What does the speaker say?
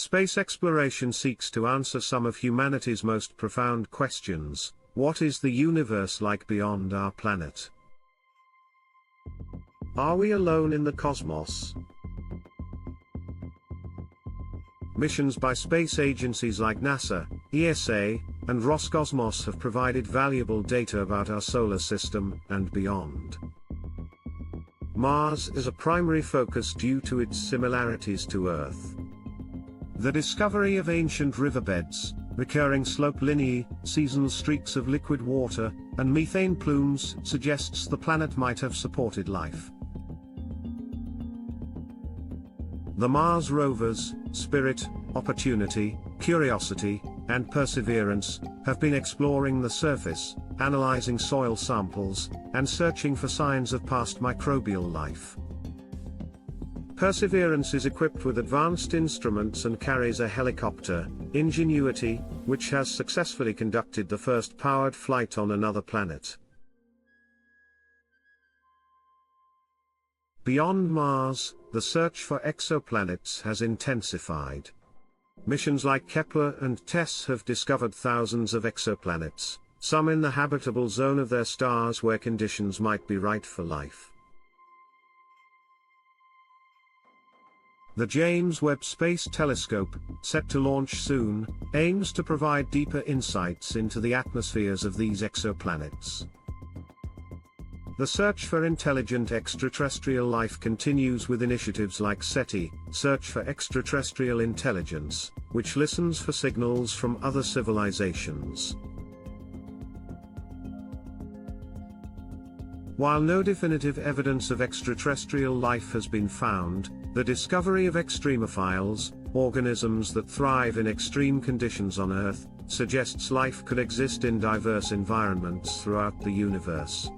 Space exploration seeks to answer some of humanity's most profound questions. What is the universe like beyond our planet? Are we alone in the cosmos? Missions by space agencies like NASA, ESA, and Roscosmos have provided valuable data about our solar system and beyond. Mars is a primary focus due to its similarities to Earth. The discovery of ancient riverbeds, recurring slope lineae, seasonal streaks of liquid water, and methane plumes suggests the planet might have supported life. The Mars rovers, Spirit, Opportunity, Curiosity, and Perseverance, have been exploring the surface, analyzing soil samples, and searching for signs of past microbial life. Perseverance is equipped with advanced instruments and carries a helicopter, Ingenuity, which has successfully conducted the first powered flight on another planet. Beyond Mars, the search for exoplanets has intensified. Missions like Kepler and TESS have discovered thousands of exoplanets, some in the habitable zone of their stars where conditions might be right for life. The James Webb Space Telescope, set to launch soon, aims to provide deeper insights into the atmospheres of these exoplanets. The search for intelligent extraterrestrial life continues with initiatives like SETI, Search for Extraterrestrial Intelligence, which listens for signals from other civilizations. While no definitive evidence of extraterrestrial life has been found, the discovery of extremophiles, organisms that thrive in extreme conditions on Earth, suggests life could exist in diverse environments throughout the universe.